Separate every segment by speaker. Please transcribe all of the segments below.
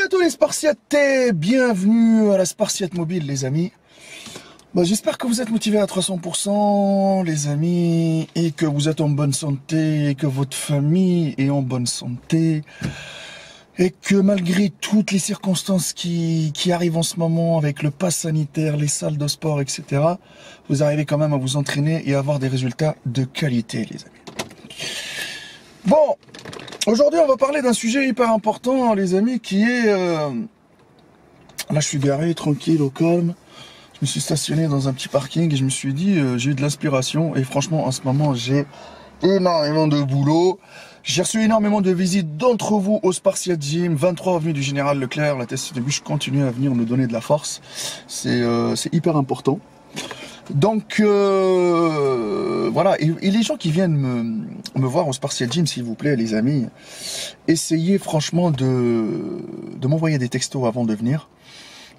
Speaker 1: à tous les Spartiatés, bienvenue à la Spartiate Mobile les amis. J'espère que vous êtes motivés à 300% les amis, et que vous êtes en bonne santé, et que votre famille est en bonne santé, et que malgré toutes les circonstances qui arrivent en ce moment avec le pass sanitaire, les salles de sport, etc., vous arrivez quand même à vous entraîner et à avoir des résultats de qualité les amis. Bon, aujourd'hui on va parler d'un sujet hyper important les amis, qui est... Là je suis garé, tranquille, au calme. Je me suis stationné dans un petit parking et je me suis dit, j'ai eu de l'inspiration. Et franchement, en ce moment, j'ai énormément de boulot. J'ai reçu énormément de visites d'entre vous au Spartiate Gym, 23 avenue du Général Leclerc. La test de bûche continue à venir nous donner de la force. C'est hyper important. Donc, voilà. Et les gens qui viennent me voir au Spartiate Gym, s'il vous plaît, les amis, essayez franchement de m'envoyer des textos avant de venir.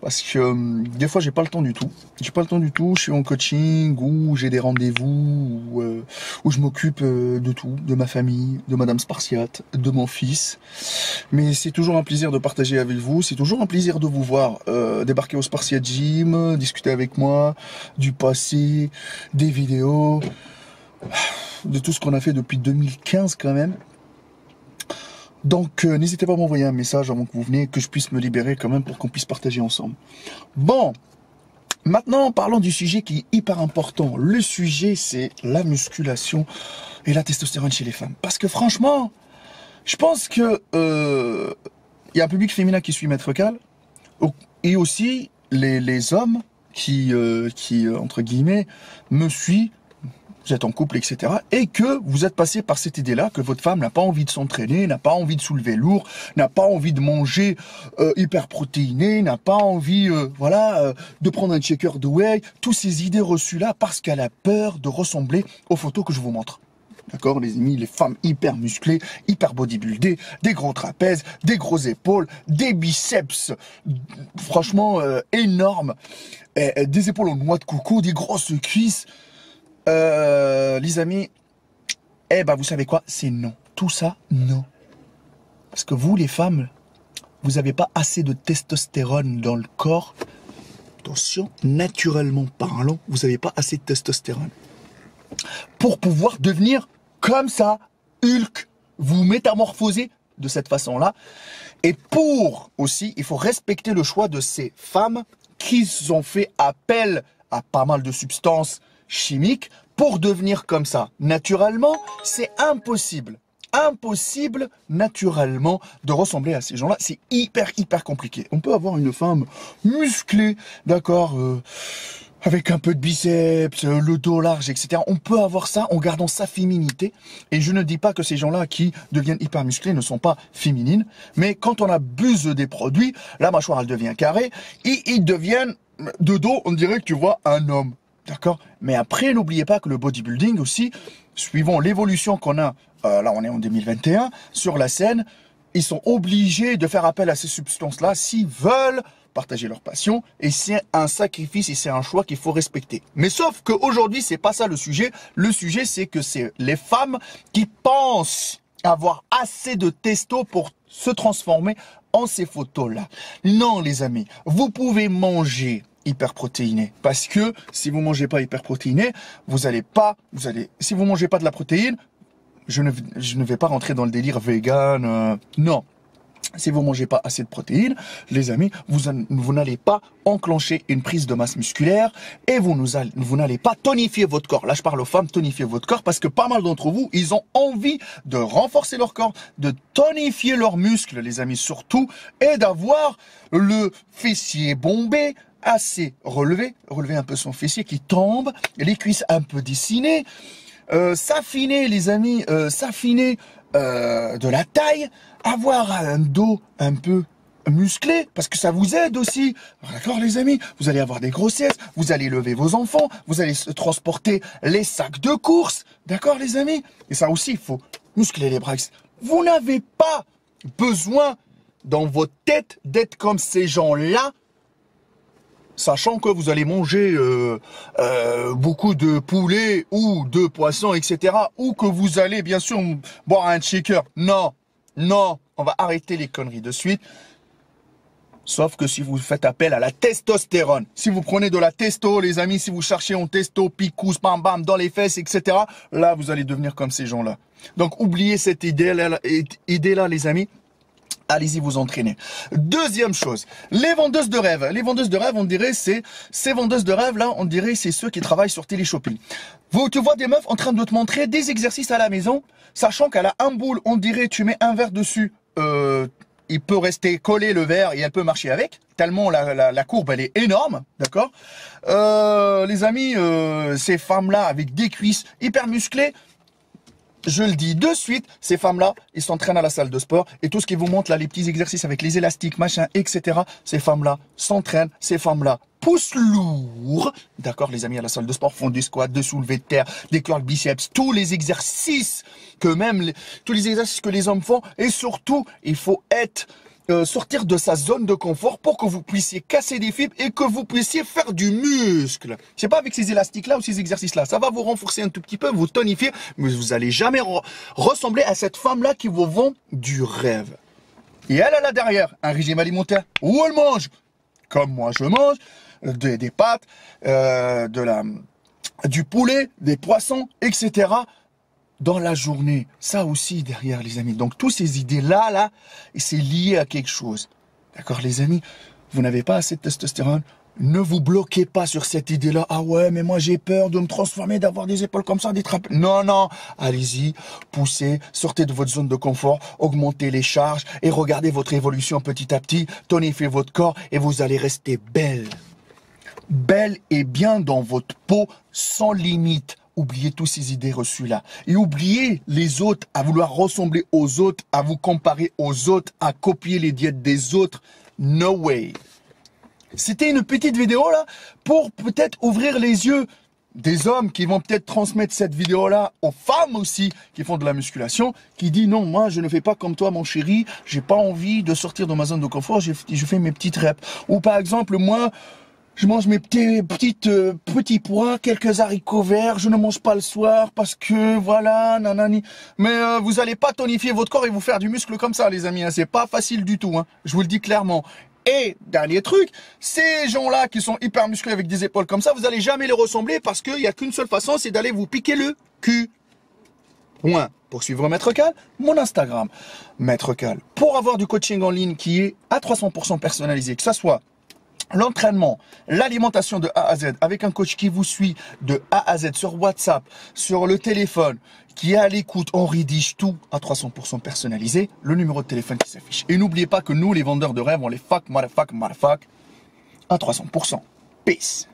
Speaker 1: Parce que des fois j'ai pas le temps du tout. J'ai pas le temps du tout. Je suis en coaching ou j'ai des rendez-vous où je m'occupe de tout, de ma famille, de Madame Spartiate, de mon fils. Mais c'est toujours un plaisir de partager avec vous. C'est toujours un plaisir de vous voir débarquer au Spartiate Gym, discuter avec moi du passé, des vidéos, de tout ce qu'on a fait depuis 2015 quand même. Donc, n'hésitez pas à m'envoyer un message avant que vous venez, que je puisse me libérer quand même pour qu'on puisse partager ensemble. Bon, maintenant, parlons du sujet qui est hyper important. Le sujet, c'est la musculation et la testostérone chez les femmes. Parce que franchement, je pense que y a un public féminin qui suit Maître Cal, et aussi les hommes qui entre guillemets, me suivent. Vous êtes en couple, etc. Et que vous êtes passé par cette idée-là, que votre femme n'a pas envie de s'entraîner, n'a pas envie de soulever lourd, n'a pas envie de manger hyper protéiné, n'a pas envie de prendre un shaker de whey, toutes ces idées reçues-là, parce qu'elle a peur de ressembler aux photos que je vous montre. D'accord, les amis, les femmes hyper musclées, hyper bodybuildées, des gros trapèzes, des grosses épaules, des biceps, franchement, énormes, des épaules en noix de coco, des grosses cuisses. Les amis, vous savez quoi? C'est non. Tout ça, non. Parce que vous, les femmes, vous n'avez pas assez de testostérone dans le corps. Attention, naturellement parlant, vous n'avez pas assez de testostérone pour pouvoir devenir comme ça, Hulk, vous métamorphoser de cette façon-là. Et pour aussi, il faut respecter le choix de ces femmes qui ont fait appel à pas mal de substances chimiques pour devenir comme ça. Naturellement, c'est impossible. Impossible, naturellement, de ressembler à ces gens-là. C'est hyper compliqué. On peut avoir une femme musclée, d'accord, avec un peu de biceps, le dos large, etc. On peut avoir ça en gardant sa féminité. Et je ne dis pas que ces gens-là qui deviennent hyper musclés ne sont pas féminines. Mais quand on abuse des produits, la mâchoire, elle devient carrée. Et ils deviennent, de dos, on dirait que tu vois un homme. D'accord? Mais après, n'oubliez pas que le bodybuilding aussi, suivant l'évolution qu'on a, là on est en 2021, sur la scène, ils sont obligés de faire appel à ces substances-là s'ils veulent partager leur passion, et c'est un sacrifice et c'est un choix qu'il faut respecter. Mais sauf qu'aujourd'hui, c'est pas ça le sujet. Le sujet, c'est que c'est les femmes qui pensent avoir assez de testo pour se transformer en ces photos-là. Non, les amis, vous pouvez manger hyper protéiné, parce que si vous mangez pas hyper protéiné, si vous mangez pas de la protéine, je ne vais pas rentrer dans le délire vegan, non. Si vous mangez pas assez de protéines, les amis, vous n'allez pas enclencher une prise de masse musculaire et vous n'allez pas tonifier votre corps. Là, je parle aux femmes, tonifier votre corps, parce que pas mal d'entre vous, ils ont envie de renforcer leur corps, de tonifier leurs muscles, les amis, surtout, et d'avoir le fessier bombé, assez relever un peu son fessier qui tombe, les cuisses un peu dessinées, s'affiner les amis, s'affiner de la taille, avoir un dos un peu musclé, parce que ça vous aide aussi, d'accord les amis, vous allez avoir des grossesses, vous allez lever vos enfants, vous allez transporter les sacs de course, d'accord les amis, et ça aussi il faut muscler les bras. Vous n'avez pas besoin dans votre tête d'être comme ces gens-là, sachant que vous allez manger beaucoup de poulet ou de poisson, etc. Ou que vous allez bien sûr boire un shaker. Non, non, on va arrêter les conneries de suite. Sauf que si vous faites appel à la testostérone, si vous prenez de la testo, les amis, si vous cherchez un testo, picous, bam bam, dans les fesses, etc., là, vous allez devenir comme ces gens-là. Donc, oubliez cette idée-là, les amis. Allez-y vous entraîner. Deuxième chose, les vendeuses de rêve. Les vendeuses de rêve, on dirait, c'est ces vendeuses de rêve là, on dirait, c'est ceux qui travaillent sur Téléshopping. Tu vois des meufs en train de te montrer des exercices à la maison, sachant qu'elle a un boule, on dirait, tu mets un verre dessus, il peut rester collé le verre et elle peut marcher avec, tellement la courbe elle est énorme, d'accord. Les amis, ces femmes-là avec des cuisses hyper musclées, je le dis de suite, ces femmes-là, ils s'entraînent à la salle de sport et tout ce qui vous montre là, les petits exercices avec les élastiques, machin, etc. Ces femmes-là s'entraînent, ces femmes-là poussent lourd. D'accord, les amis, à la salle de sport font du squat, de soulevé de terre, des curls biceps, tous les exercices que tous les exercices que les hommes font. Et surtout, il faut sortir de sa zone de confort pour que vous puissiez casser des fibres et que vous puissiez faire du muscle. C'est pas avec ces élastiques-là ou ces exercices-là. Ça va vous renforcer un tout petit peu, vous tonifier, mais vous allez jamais ressembler à cette femme-là qui vous vend du rêve. Et elle a derrière un régime alimentaire où elle mange, comme moi je mange, des pâtes, du poulet, des poissons, etc., dans la journée. Ça aussi derrière, les amis. Donc, toutes ces idées-là, c'est lié à quelque chose. D'accord, les amis? Vous n'avez pas assez de testostérone? Ne vous bloquez pas sur cette idée-là. Ah ouais, mais moi j'ai peur de me transformer, d'avoir des épaules comme ça, des trappes. Non, non. Allez-y, poussez, sortez de votre zone de confort, augmentez les charges et regardez votre évolution petit à petit. Tonifiez votre corps et vous allez rester belle. Belle et bien dans votre peau, sans limite. Oubliez toutes ces idées reçues-là. Et oubliez les autres, à vouloir ressembler aux autres, à vous comparer aux autres, à copier les diètes des autres. No way. C'était une petite vidéo là pour peut-être ouvrir les yeux des hommes qui vont peut-être transmettre cette vidéo-là aux femmes aussi qui font de la musculation, qui dit non, moi je ne fais pas comme toi mon chéri, j'ai pas envie de sortir de ma zone de confort, je fais mes petites reps. Ou par exemple moi, je mange mes petits pois, quelques haricots verts, je ne mange pas le soir parce que voilà, nanani. Mais vous allez pas tonifier votre corps et vous faire du muscle comme ça les amis, hein. C'est pas facile du tout, hein. Je vous le dis clairement. Et dernier truc, ces gens-là qui sont hyper musclés avec des épaules comme ça, vous allez jamais les ressembler parce qu'il n'y a qu'une seule façon, c'est d'aller vous piquer le cul. Point. Pour suivre Maître Cal, mon Instagram, Maître Cal. Pour avoir du coaching en ligne qui est à 300% personnalisé, que ça soit l'entraînement, l'alimentation de A à Z, avec un coach qui vous suit de A à Z sur WhatsApp, sur le téléphone, qui est à l'écoute, on rédige tout à 300% personnalisé, le numéro de téléphone qui s'affiche. Et n'oubliez pas que nous, les vendeurs de rêves, on les fuck, motherfuck, à 300%. Peace.